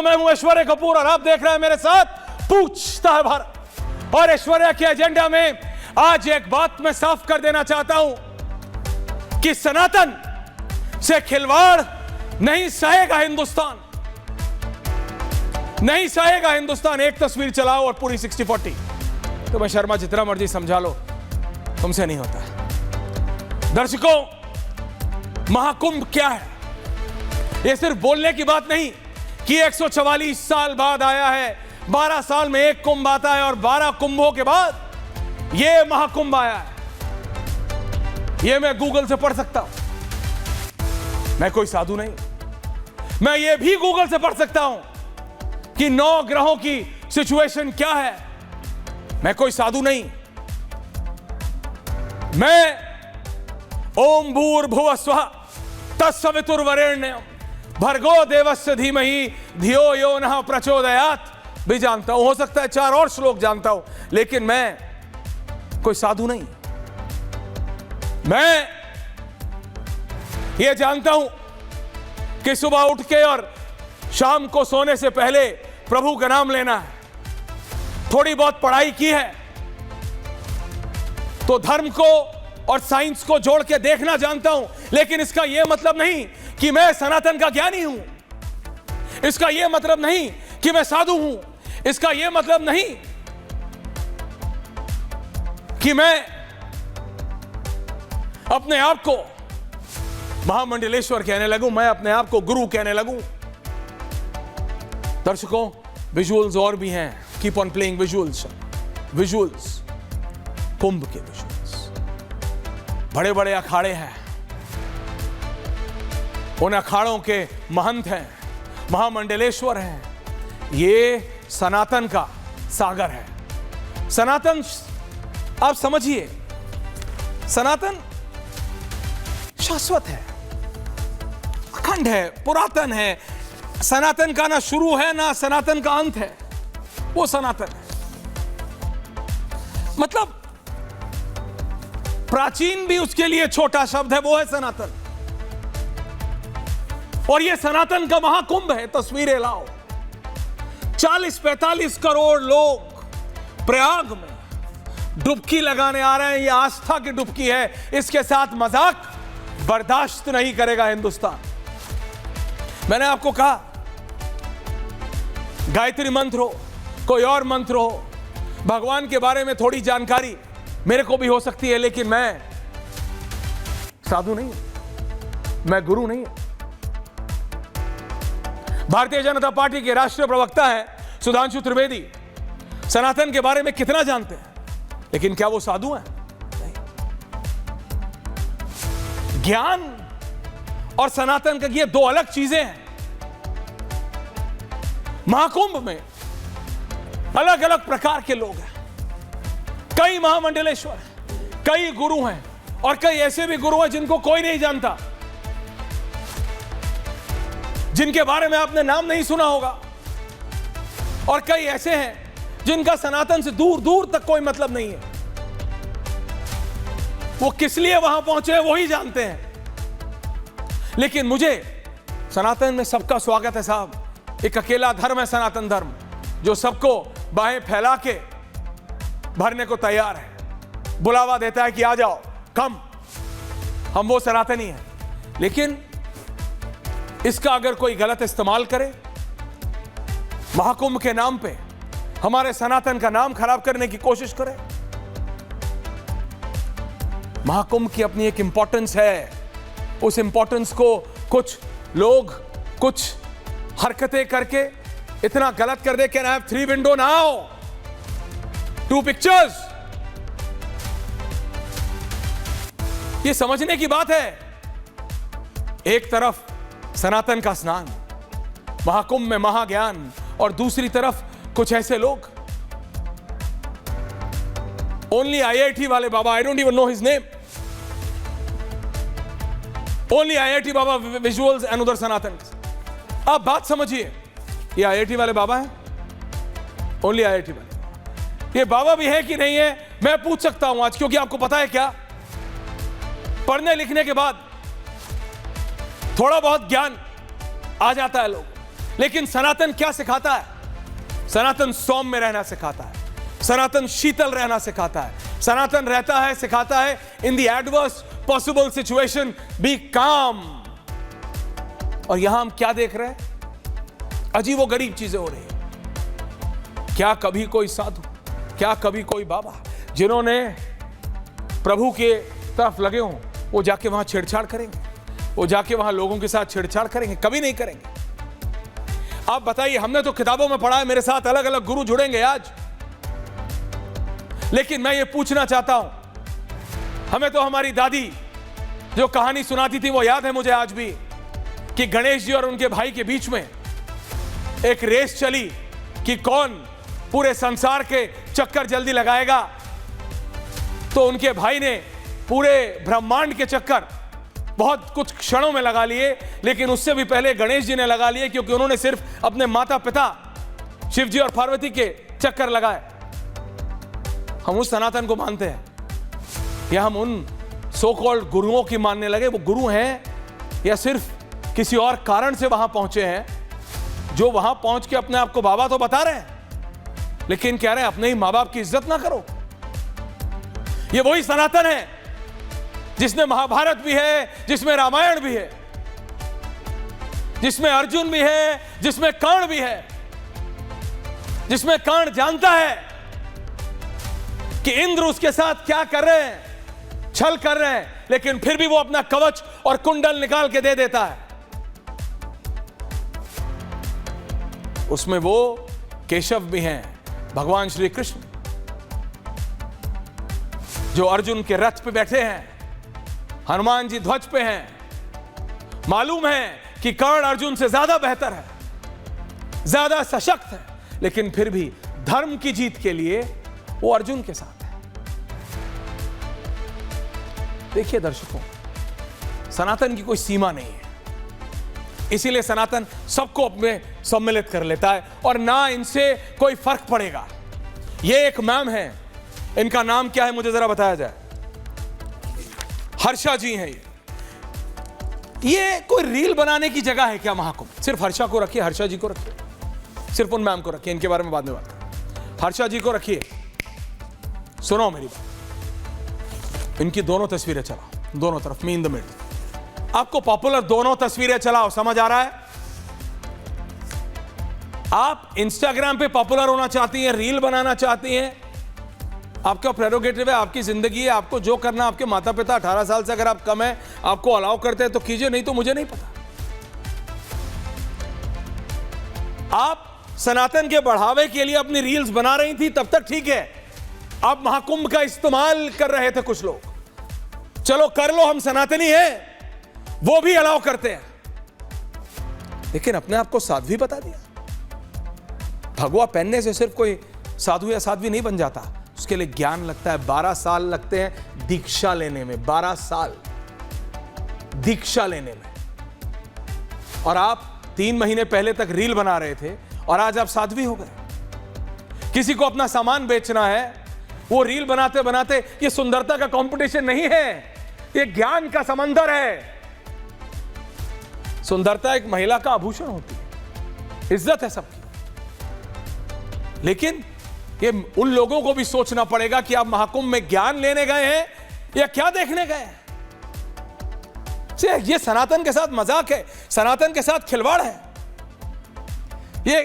मैं हूं ऐश्वर्या कपूर और आप देख रहे हैं मेरे साथ पूछता है भारत। और ऐश्वर्या के एजेंडा में आज एक बात मैं साफ कर देना चाहता हूं कि सनातन से खिलवाड़ नहीं सहेगा हिंदुस्तान, नहीं सहेगा हिंदुस्तान। एक तस्वीर चलाओ और पूरी 60-40। तो मैं शर्मा जितना मर्जी समझा लो, तुमसे नहीं होता। दर्शकों, महाकुंभ क्या है? यह सिर्फ बोलने की बात नहीं कि 144 साल बाद आया है। 12 साल में एक कुंभ आता है और 12 कुंभों के बाद यह महाकुंभ आया है। यह मैं गूगल से पढ़ सकता हूं। मैं कोई साधु नहीं। मैं यह भी गूगल से पढ़ सकता हूं कि 9 ग्रहों की सिचुएशन क्या है। मैं कोई साधु नहीं। मैं ओम भूर्भुवः स्वः तत्सवितुर्वरेण्यं भर्गो देवस्य धीमहि धियो यो नः प्रचोदयात् भी जानता हूं। हो सकता है 4 और श्लोक जानता हूं, लेकिन मैं कोई साधु नहीं। मैं ये जानता हूं कि सुबह उठ के और शाम को सोने से पहले प्रभु का नाम लेना है। थोड़ी बहुत पढ़ाई की है तो धर्म को और साइंस को जोड़ के देखना जानता हूं, लेकिन इसका यह मतलब नहीं कि मैं सनातन का ज्ञानी हूं। इसका यह मतलब नहीं कि मैं साधु हूं। इसका यह मतलब नहीं कि मैं अपने आप को महामंडलेश्वर कहने लगूं, मैं अपने आप को गुरु कहने लगूं। दर्शकों, विजुअल्स और भी हैं। Keep on playing visuals. Visuals, Kumbh के विजुअल्स। बड़े बड़े अखाड़े हैं। उन अखाड़ों के महंत हैं, महामंडलेश्वर हैं। ये सनातन का सागर है। सनातन, आप समझिए, सनातन शाश्वत है, अखंड है, पुरातन है। सनातन का ना शुरू है ना सनातन का अंत है। वो सनातन है। मतलब प्राचीन भी उसके लिए छोटा शब्द है, वो है सनातन। और ये सनातन का महाकुंभ है। तस्वीरें लाओ, 40-45 करोड़ लोग प्रयाग में डुबकी लगाने आ रहे हैं। ये आस्था की डुबकी है। इसके साथ मजाक बर्दाश्त नहीं करेगा हिंदुस्तान। मैंने आपको कहा, गायत्री मंत्र हो, कोई और मंत्र हो, भगवान के बारे में थोड़ी जानकारी मेरे को भी हो सकती है, लेकिन मैं साधु नहीं हूं, मैं गुरु नहीं हूं। भारतीय जनता पार्टी के राष्ट्रीय प्रवक्ता है सुधांशु त्रिवेदी। सनातन के बारे में कितना जानते हैं, लेकिन क्या वो साधु हैं? नहीं। ज्ञान और सनातन का ये 2 अलग चीजें हैं। महाकुंभ में अलग अलग प्रकार के लोग हैं। कई महामंडलेश्वर, कई गुरु हैं, और कई ऐसे भी गुरु हैं जिनको कोई नहीं जानता, जिनके बारे में आपने नाम नहीं सुना होगा। और कई ऐसे हैं जिनका सनातन से दूर दूर तक कोई मतलब नहीं है। वो किस लिए वहां पहुंचे वो ही जानते हैं। लेकिन मुझे सनातन में सबका स्वागत है साहब। एक अकेला धर्म है सनातन धर्म, जो सबको बाहें फैला के भरने को तैयार है। बुलावा देता है कि आ जाओ, कम। हम वो सनातनी हैं। लेकिन इसका अगर कोई गलत इस्तेमाल करे, महाकुंभ के नाम पे हमारे सनातन का नाम खराब करने की कोशिश करे। महाकुंभ की अपनी एक इंपॉर्टेंस है। उस इंपॉर्टेंस को कुछ लोग कुछ हरकतें करके इतना गलत कर दे। Can I have 3 window now, 2 pictures. ये समझने की बात है। एक तरफ सनातन का स्नान, महाकुंभ में महाज्ञान, और दूसरी तरफ कुछ ऐसे लोग, ओनली IIT वाले बाबा, I don't even know his name, only IIT बाबा विजुअल्स एंड उधर सनातन। आप बात समझिए, ये IIT वाले बाबा हैं, ओनली IIT वाले। ये बाबा भी है कि नहीं है मैं पूछ सकता हूं आज, क्योंकि आपको पता है क्या, पढ़ने लिखने के बाद थोड़ा बहुत ज्ञान आ जाता है लोग, लेकिन सनातन क्या सिखाता है? सनातन सौम्य में रहना सिखाता है, सनातन शीतल रहना सिखाता है, सनातन रहता है, सिखाता है in the adverse possible situation be calm. और यहां हम क्या देख रहे हैं? अजीबो गरीब चीजें हो रही हैं। क्या कभी कोई साधु, क्या कभी कोई बाबा जिन्होंने प्रभु के तरफ लगे हों, वो जाके वहां छेड़छाड़ करेंगे? वो जाके वहां लोगों के साथ छेड़छाड़ करेंगे? कभी नहीं करेंगे। आप बताइए, हमने तो किताबों में पढ़ा है, मेरे साथ अलग अलग गुरु जुड़ेंगे आज, लेकिन मैं ये पूछना चाहता हूं, हमें तो हमारी दादी जो कहानी सुनाती थी वो याद है मुझे आज भी, कि गणेश जी और उनके भाई के बीच में एक रेस चली कि कौन पूरे संसार के चक्कर जल्दी लगाएगा। तो उनके भाई ने पूरे ब्रह्मांड के चक्कर बहुत कुछ क्षणों में लगा लिए, लेकिन उससे भी पहले गणेश जी ने लगा लिए, क्योंकि उन्होंने सिर्फ अपने माता पिता शिव जी और पार्वती के चक्कर लगाए। हम उस सनातन को मानते हैं या हम उन सो कॉल्ड गुरुओं की मानने लगे? वो गुरु हैं या सिर्फ किसी और कारण से वहां पहुंचे हैं, जो वहां पहुंच के अपने आप को बाबा तो बता रहे हैं, लेकिन कह रहे हैं अपने ही मां बाप की इज्जत ना करो। ये वही सनातन है जिसमें महाभारत भी है, जिसमें रामायण भी है, जिसमें अर्जुन भी है, जिसमें कर्ण भी है, जिसमें कर्ण जानता है कि इंद्र उसके साथ क्या कर रहे हैं, छल कर रहे हैं, लेकिन फिर भी वो अपना कवच और कुंडल निकाल के दे देता है। उसमें वो केशव भी हैं, भगवान श्री कृष्ण, जो अर्जुन के रथ पे बैठे हैं, हनुमान जी ध्वज पे हैं। मालूम है कि कर्ण अर्जुन से ज्यादा बेहतर है, ज्यादा सशक्त है, लेकिन फिर भी धर्म की जीत के लिए वो अर्जुन के साथ है। देखिए दर्शकों, सनातन की कोई सीमा नहीं है, इसीलिए सनातन सबको अपने सम्मिलित कर लेता है और ना इनसे कोई फर्क पड़ेगा। ये एक मैम है, इनका नाम क्या है मुझे जरा बताया जाए। हर्षा जी हैं ये कोई रील बनाने की जगह है क्या महाकुंभ? सिर्फ हर्षा को रखिए, हर्षा जी को रखिए, सिर्फ उन मैम को रखिए, इनके बारे में बाद में बात करें। हर्षा जी को रखिए, सुनो मेरी बात, इनकी दोनों तस्वीरें चलाओ, दोनों तरफ, मी इन द मिडल। आपको पॉपुलर दोनों तस्वीरें चलाओ, समझ आ रहा है? आप इंस्टाग्राम पे पॉपुलर होना चाहती हैं, रील बनाना चाहती हैं, आपका प्रेरोगेटिव है, आपकी जिंदगी है, आपको जो करना, आपके माता पिता 18 साल से अगर आप कम है, आपको अलाउ करते हैं तो कीजिए, नहीं तो मुझे नहीं पता। आप सनातन के बढ़ावे के लिए अपनी रील्स बना रही थी तब तक ठीक है, आप महाकुंभ का इस्तेमाल कर रहे थे कुछ लोग, चलो कर लो, हम सनातनी हैं, वो भी अलाउ करते हैं, लेकिन अपने आप को साध्वी बता दिया। भगवा पहनने से सिर्फ कोई साधु या साध्वी नहीं बन जाता, उसके लिए ज्ञान लगता है। 12 साल लगते हैं दीक्षा लेने में, 12 साल दीक्षा लेने में। और आप 3 महीने पहले तक रील बना रहे थे और आज आप साध्वी हो गए। किसी को अपना सामान बेचना है, वो रील बनाते बनाते, ये सुंदरता का कंपटीशन नहीं है, ये ज्ञान का समंदर है। सुंदरता एक महिला का आभूषण होती है, इज्जत है सबकी, लेकिन ये उन लोगों को भी सोचना पड़ेगा कि आप महाकुंभ में ज्ञान लेने गए हैं या क्या देखने गए हैं। ये सनातन के साथ मजाक है, सनातन के साथ खिलवाड़ है। ये